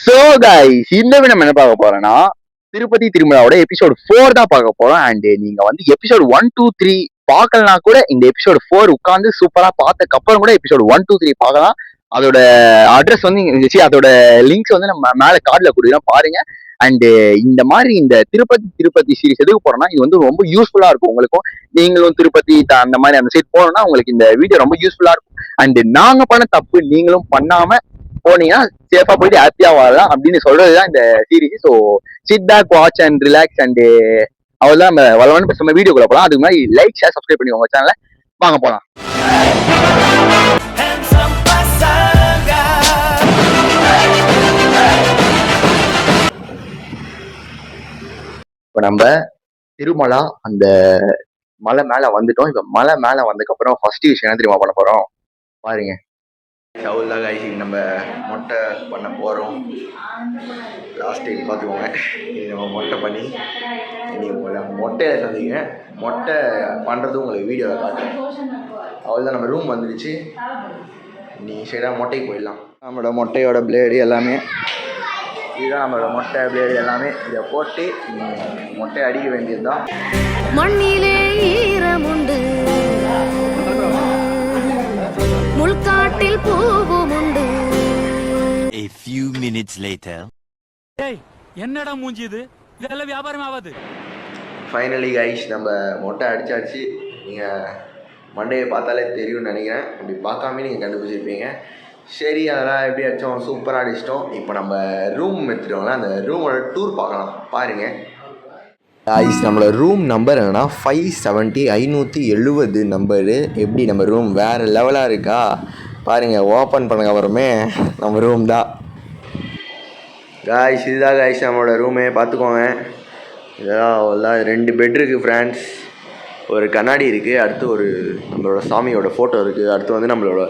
So guys இந்த நம்ம என்ன பார்க்க போறோம்னா திருப்பதி திருமலாவோட எபிசோட் 4 தான் பார்க்க போறோம். அண்ட் நீங்க வந்து எபிசோட் 1, 2, 3 பார்க்கலனா கூட இந்த எபிசோட் 4 உட்காந்து சூப்பரா பார்த்ததுக்கு அப்புறம் கூட எபிசோட் 1, 2, 3 பார்க்கலாம். அதோட அட்ரஸ் வந்து அதோட லிங்க்ஸ் வந்து நம்ம மேல கார்டுல கொடுக்குறோம் பாருங்க. அண்ட் இந்த மாதிரி இந்த திருப்பதி சீரிஸ் எதுக்கு போறோம்னா இது வந்து ரொம்ப யூஸ்ஃபுல்லா இருக்கும் உங்களுக்கும். நீங்களும் திருப்பதி அந்த மாதிரி அந்த சைட் போனோம்னா உங்களுக்கு இந்த வீடியோ ரொம்ப யூஸ்ஃபுல்லா இருக்கும். அண்ட் நாங்க பண்ண தப்பு நீங்களும் பண்ணாம போனீங்கன்னா சேஃபா போயிட்டு ஹாப்பியா வாழலாம் அப்படின்னு சொல்றதுதான் இந்த series. So sit back watch and relax and அவ்வளவுதான். நம்ம வளவன்னு பேசாம வீடியோக்குள்ள போலாம். அதுக்கு மாதிரி லைக் ஷேர் சப்ஸ்கிரைப் பண்ணி உங்க சேனலை வாங்க போலாம். இப்ப நம்ம திருமலா அந்த மலை மேல வந்துட்டோம். இப்ப மலை மேல வந்ததுக்கு அப்புறம் ஃபர்ஸ்ட் விஷயம் என்ன தெரியுமா பண்ண போறோம் பாருங்க. சவுல்லா காய்ச்சி நம்ம மொட்டை பண்ண போகிறோம். லாஸ்ட் டைம் பார்த்துக்கோங்க. இது நம்ம மொட்டை பண்ணி நீங்கள் உங்களை மொட்டையில் சந்திங்க. மொட்டை பண்ணுறது உங்களுக்கு வீடியோவில் காட்டுறேன். அவ்வளோதான், நம்ம ரூம் வந்துடுச்சு. நீ சைடாக மொட்டைக்கு போயிடலாம். நம்மளோட மொட்டையோட பிளேடு எல்லாமே இதுதான். நம்மளோட மொட்டை பிளேடு எல்லாமே இதை போட்டு மொட்டை அடிக்க வேண்டியது தான். மண்ணிலே ஈரமுண்டு, முள்காட்டில் பூவும் உண்டு. A few minutes later. ஏய் என்னடா மூஞ்சி இது? இதெல்லாம் வியாபாரம் ஆகாது. ஃபைனலி கைஸ் நம்ம மொட்டை அடிச்சாச்சு. நீங்கள் மண்டையை பார்த்தாலே தெரியும்னு நினைக்கிறேன். அப்படி பார்க்காம நீங்கள் கண்டுபிடிச்சிருப்பீங்க. சரி, அதெல்லாம் எப்படி அடித்தோம், சூப்பராக அடிச்சிட்டோம். இப்போ நம்ம ரூம் எடுத்துட்டோம்ல, அந்த ரூமோட டூர் பார்க்கலாம் பாருங்கள். ஐஸ் நம்மளோட ரூம் நம்பர் என்னன்னா 570 570 நம்பரு. எப்படி நம்ம ரூம் வேறு லெவலாக இருக்கா பாருங்கள். ஓப்பன் பண்ண அப்புறமே நம்ம ரூம் தான் காய்ஸ். இதுதான் காய்ஸ் நம்மளோட ரூமே, பார்த்துக்கோங்க. இதெல்லாம் 2 பெட் இருக்குது ஃப்ரெண்ட்ஸ். ஒரு கண்ணாடி இருக்குது. அடுத்து ஒரு நம்மளோட சாமியோட ஃபோட்டோ இருக்குது. அடுத்து வந்து நம்மளோட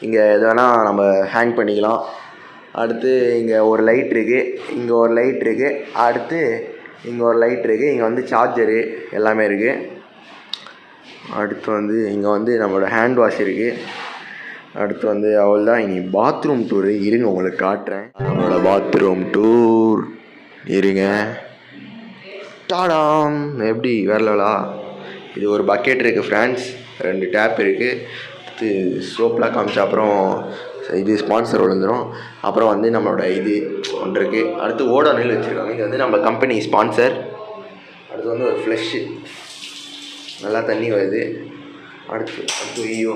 இங்கே எது வேணால் நம்ம ஹேங் பண்ணிக்கலாம். அடுத்து இங்கே ஒரு லைட் இருக்குது, இங்கே ஒரு லைட் இருக்குது, அடுத்து இங்கே ஒரு லைட் இருக்குது, இங்கே வந்து சார்ஜரு எல்லாமே இருக்குது. அடுத்து வந்து இங்கே வந்து நம்மளோட ஹேண்ட் வாஷ் இருக்குது. அடுத்து வந்து அவ்வளோதான். இனி பாத்ரூம் டூரு இருங்க உங்களுக்கு காட்டுறேன். நம்மளோட பாத்ரூம் டூர் இருங்க. டாடாம், எப்படி வேற லெவலா? இது ஒரு பக்கெட் இருக்குது ஃப்ரெண்ட்ஸ், 2 டேப் இருக்குது. அடுத்து சோப்லாம் காமிச்சா அப்புறம் இது ஸ்பான்சர் விழுந்துடும். அப்புறம் வந்து நம்மளோட இது ஒன்று இருக்குது. அடுத்து ஓடோனில் வச்சுருக்காங்க. இது வந்து நம்ம கம்பெனி ஸ்பான்சர். அடுத்து வந்து ஒரு ஃப்ளஷ்ஷு, நல்லா தண்ணி வருது. அடுத்து ஐயோ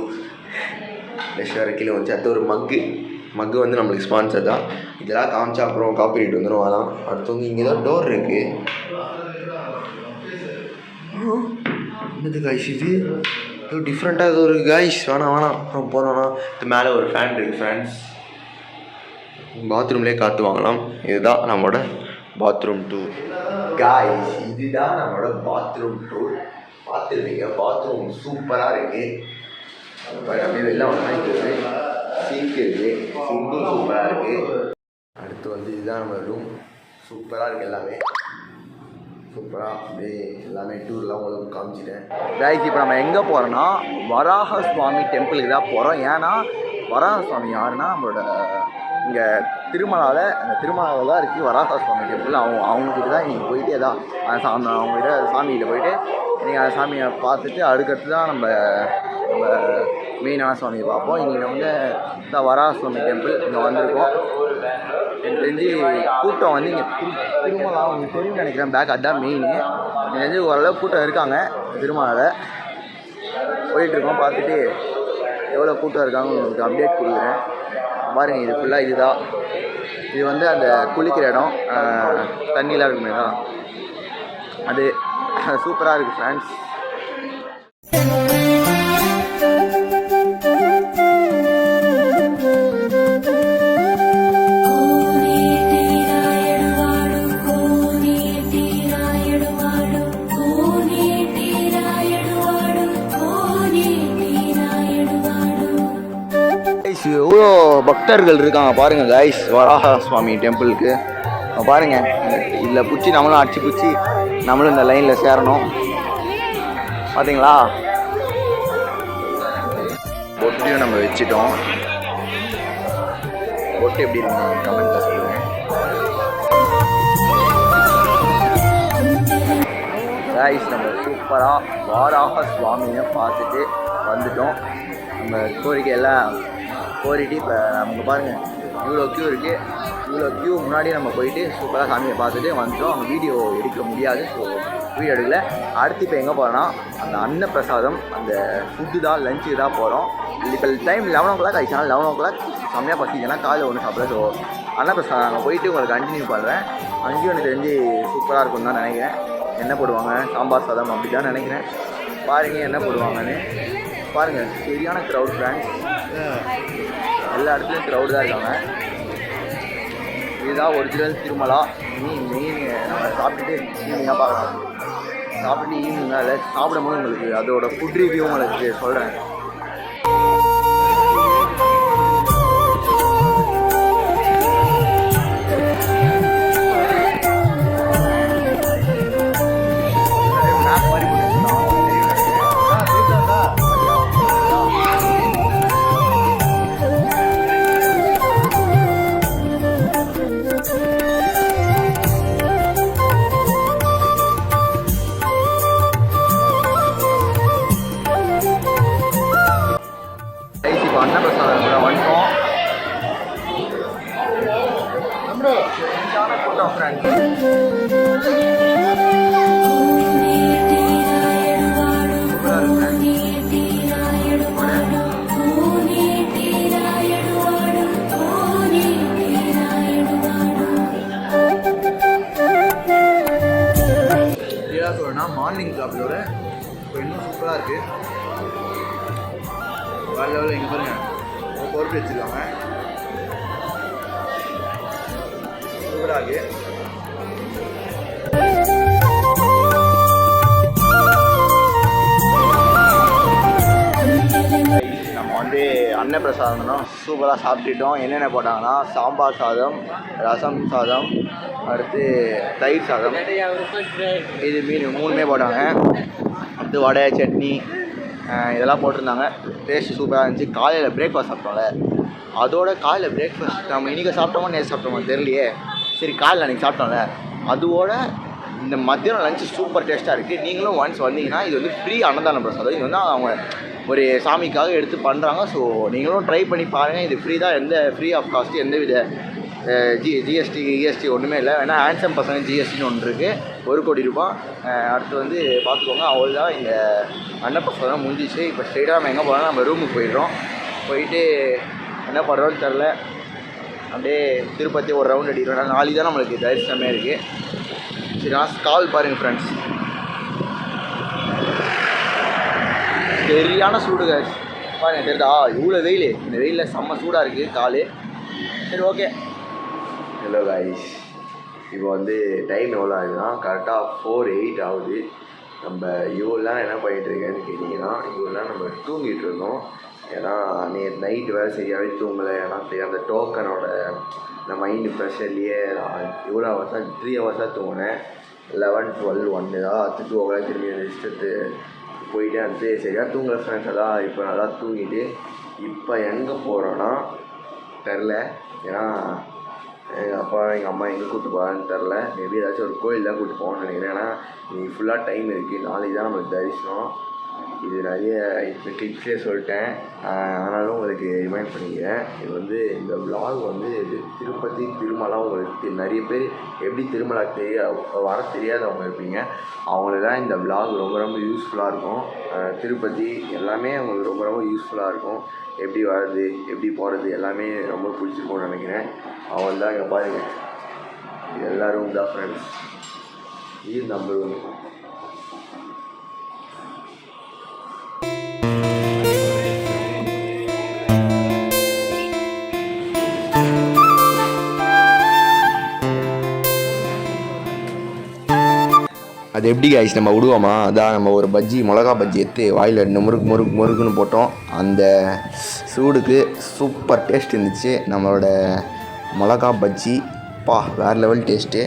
ஃப்ளஷ் வேறு கீழே வந்துச்சு. அடுத்து ஒரு மக்கு வந்து நம்மளுக்கு ஸ்பான்சர் தான். இதெல்லாம் காமிச்சா அப்புறம் காப்பிரைட் வந்துடும். அதான். அடுத்து வந்து இங்கே தான் டோர் இருக்குது. என்னது காய்ஸ் இது? ஏதோ டிஃப்ரெண்ட்டாக ஏதோ ஒரு காய்ஸ். வேணாம் அப்புறம் போனோன்னா இது மேலே ஒரு ஃபேன் இருக்குது ஃப்ரெண்ட்ஸ். பாத்ரூம்லேயே காற்று வாங்கலாம். இதுதான் நம்மளோட பாத்ரூம் டூர் காய்ஸ். இதுதான் நம்மளோட பாத்ரூம் டூர். பார்த்துருப்பீங்க, பாத்ரூம் சூப்பராக இருக்குது. அப்படியே வெளில வாங்கிக்கிறது. சிங்க் இருக்குது, சிங்க்கும் சூப்பராக இருக்குது. அடுத்து வந்து இதுதான் நம்ம ரூம். சூப்பராக இருக்குது, எல்லாமே சூப்பராக அப்படியே எல்லாமே டூர்லாம் உங்களுக்கு காமிச்சிட்டேன். கைஸ் இப்போ நம்ம எங்கே போகிறோன்னா வராக சுவாமி டெம்பிளுக்கு தான் போகிறோம். ஏன்னா வராக சுவாமி யாருன்னா நம்மளோட இங்கே திருமலாவில், அந்த திருமலாவில் தான் இருக்குது வராக சுவாமி டெம்பிள். அவங்கக்கிட்ட தான் நீங்கள் போயிட்டு தான் அவங்ககிட்ட சாமிகிட்ட போயிட்டு நீங்கள் அந்த சாமியை பார்த்துட்டு அதுக்கடுத்து தான் நம்ம மெயினான சுவாமியை பார்ப்போம். இங்கே வந்து இந்த வராக சுவாமி டெம்பிள் இங்கே வந்திருக்கோம். எனக்கு தெரிஞ்சு கூட்டம் வந்து இங்கே திருமலா உங்களுக்கு தெரியும் நினைக்கிறேன். பேக் அதுதான் மெயின். எனக்கு தெரிஞ்சு ஓரளவு கூட்டம் இருக்காங்க திருமலாவில். போயிட்டுருக்கோம். பார்த்துட்டு எவ்வளோ கூட்டம் இருக்காங்க உங்களுக்கு அப்டேட் கொடுக்குறேன் பாருங்கள். இது ஃபுல்லாக இதுதான். இது வந்து அந்த குளிக்கிற இடம், தண்ணிலாம் இருக்குமே தான், அது சூப்பராக இருக்குது ஃப்ரெண்ட்ஸ். எவ்வளோ பக்தர்கள் இருக்காங்க பாருங்கள் கைஸ் வராக சுவாமி டெம்பிளுக்கு. பாருங்கள், இதில் பிடிச்சி நம்மளும் அடிச்சு பிடிச்சி நம்மளும் இந்த லைனில் சேரணும். பார்த்தீங்களா? பொட்டையும் நம்ம வச்சுட்டோம். பொட்டு எப்படி இருக்குங்க கமெண்ட்டில் சொல்லுங்கள். கைஸ் நம்ம சூப்பராக வாராக சுவாமியை பார்த்துட்டு வந்துட்டோம். நம்ம கோரிக்கை எல்லாம் கோரிட்டு இப்போ நமக்கு பாருங்கள் இவ்வளோ க்யூ இருக்குது. இவ்வளோ க்யூ முன்னாடி நம்ம போயிட்டு சூப்பராக சாமியை பார்த்துட்டு வந்துட்டோம். அவங்க வீடியோ எடுக்க முடியாது, ஸோ வீடியோ எடுக்கல. அடுத்து இப்போ எங்கே போகிறோன்னா அந்த அன்னப்பிரசாதம் அந்த ஃபுட்டு தான், லஞ்சுக்கு தான் போகிறோம். இப்போ டைம் 11 o'clock ஆகிடுச்சுனா 11 o'clock செம்மையாக பசிச்சுன்னா காலையில் ஒன்று சாப்பிட்றேன். ஸோ அன்னப்பிரசாதம் அங்கே போயிட்டு உங்களுக்கு கண்டினியூ பண்ணுறேன். அங்கேயும் எனக்கு தெரிஞ்சு சூப்பராக இருக்கும்னு தான் நினைக்கிறேன். என்ன போடுவாங்க, சாம்பார் சாதம் அப்படி தான் நினைக்கிறேன். பாருங்கள் என்ன போடுவாங்கன்னு பாருங்கள். சரியான க்ரௌட் ஃப்ரெண்ட்ஸ், எல்லா இடத்துலையும் க்ரௌடு தான் இருக்காங்க. இதுதான் ஒரிஜினல் திருமலா. மெயின் நம்ம சாப்பிட்டுட்டு ஈவினிங்காக பார்க்கலாம். சாப்பிட்டு ஈவினிங்காக இல்லை சாப்பிடும்போது உங்களுக்கு அதோட ஃபுட் ரிவ்யூ உங்களுக்கு சொல்கிறேன். அன்னப்பிரசாதம் கூட வந்துட்டோம். கூட்டம் ஃப்ரெண்ட்ஸ். கிளியராக சொல்லணும்னா மார்னிங் சாப்பிட்டோட இப்போ இன்னும் சூப்பராக இருக்குது. வேறு லெவலில் இங்கே பாருங்கள் பொறுப்பு வச்சுருக்காங்க. சூப்பராக இருக்குது. நம்ம வந்து அன்னப்பிரசாதம் சூப்பராக சாப்பிட்டுட்டோம். என்னென்ன போட்டாங்கன்னா சாம்பார் சாதம், ரசம் சாதம், அடுத்து தயிர் சாதம், இது மீன் 3மே போட்டாங்க. அடுத்து வடை, சட்னி இதெல்லாம் போட்டிருந்தாங்க. டேஸ்ட் சூப்பராக இருந்துச்சு. காலையில் பிரேக்ஃபாஸ்ட் சாப்பிட்டோம்ல, அதோட காலையில் பிரேக்ஃபாஸ்ட் நம்ம இன்றைக்கி சாப்பிட்டோமோ நேற்று சாப்பிட்டோமோ தெரியலையே. சரி காலையில் அன்றைக்கி சாப்பிட்டோம்ல, அதோட இந்த மத்தியானம் லஞ்சு சூப்பர் டேஸ்ட்டாக இருக்குது. நீங்களும் ஒன்ஸ் வந்தீங்கன்னா இது வந்து ஃப்ரீ அன்னதான பிரசாதம். இது வந்து அவங்க ஒரு சாமிக்காக எடுத்து பண்ணுறாங்க. ஸோ நீங்களும் ட்ரை பண்ணி பாருங்கள். இது ஃப்ரீ தான், எந்த ஃப்ரீ ஆஃப் காஸ்ட்டு எந்த வித ஜிஎஸ்டி ஒன்றுமே இல்லை. வேணால் ஹேண்ட்ஸம் பர்சன்ட் ஜிஎஸ்டின்னு ஒன்று இருக்குது, 1 கோடி ரூபாய். அடுத்து வந்து பார்த்துக்கோங்க. அவ்வளோதான், இந்த அன்னப்பிரசாதம் முடிஞ்சிச்சு. இப்போ ஸ்ட்ரெயிட்டாக நம்ம எங்கே போகிறோம்னா நம்ம ரூமுக்கு போயிடுறோம். போயிட்டு என்ன பண்ணுறோன்னு தெரில, அப்படியே திருப்பதி ஒரு ரவுண்ட் அடிக்கிறோம். நாளைக்கு தான் நம்மளுக்கு தரிசனமே இருக்குது. சரி நான் கால் பாருங்கள் ஃப்ரெண்ட்ஸ், சரியான சூடு பாருங்கள் தெரியுதா, இவ்வளோ வெயில். இந்த வெயிலில் செம்ம சூடாக இருக்குது கால். சரி ஓகே. ஹலோ கைஸ், இப்போ வந்து டைம் எவ்வளோ ஆகுதுன்னா கரெக்டாக 4:08 ஆகுது. நம்ம இவ்வளோலாம் என்ன பண்ணிகிட்ருக்கேன்னு கேட்டிங்கன்னா, இவ்வளோலாம் நம்ம தூங்கிட்டு இருந்தோம். ஏன்னா நேற்று நைட்டு வேறு சரியாகவே தூங்கலை. ஏன்னா சரி அந்த டோக்கனோட இந்த மைண்டு ப்ரெஷர்லேயே இவ்வளோ ஹவர்ஸாக 3 ஹவர்ஸாக தூங்கினேன். 11, 12, 1 தான். 2 o'clock திரும்பி ரெஸ்ட்டு போயிட்டு அடுத்து சரியாக தூங்கலை ஃப்ரெண்ட்ஸ். அதான் இப்போ நல்லா தூங்கிட்டு இப்போ எங்கே போகிறோன்னா தெரில. ஏன்னா எங்கள் அப்பா எங்கள் அம்மா எங்கே கூப்பிட்டு போகிறான்னு தெரில. மேபி ஏதாச்சும் ஒரு கோயில் தான் கூப்பிட்டு போகணும்னு நினைக்கிறேன். ஏன்னா இன்னைக்கு ஃபுல்லாக டைம் இருக்குது. நாளைக்கு தான் நம்மளுக்கு தரிசனம். இது நிறைய இப்போ கிளிப்ஸ்லேயே சொல்லிட்டேன், ஆனாலும் உங்களுக்கு ரிமைண்ட் பண்ணிக்கிறேன். இது வந்து இந்த vlog வந்து திருப்பதி திருமலா. உங்களுக்கு நிறைய பேர் எப்படி திருமலா வர தெரியாதவங்க இருப்பீங்க, அவங்களுக்கு தான் இந்த vlog ரொம்ப ரொம்ப யூஸ்ஃபுல்லாக இருக்கும். திருப்பதி எல்லாமே அவங்களுக்கு ரொம்ப ரொம்ப யூஸ்ஃபுல்லாக இருக்கும். எப்படி வர்றது, எப்படி போகிறது எல்லாமே ரொம்ப பிடிச்சிருக்கும்னு நினைக்கிறேன். அவள் தான் இங்கே பாருங்கள், இது எல்லோரும் தான் ஃப்ரெண்ட்ஸ். இது நம்பர் 1. அது எப்படி காய்ச்சி நம்ம விடுவோமா, அதான் நம்ம ஒரு பஜ்ஜி மிளகா பஜ்ஜி எடுத்து வாயில் 2 முறுக்குன்னு போட்டோம். அந்த சூடுக்கு சூப்பர் டேஸ்ட் இருந்துச்சு நம்மளோட மிளகா பஜ்ஜி. வேறு லெவல் டேஸ்ட்டு.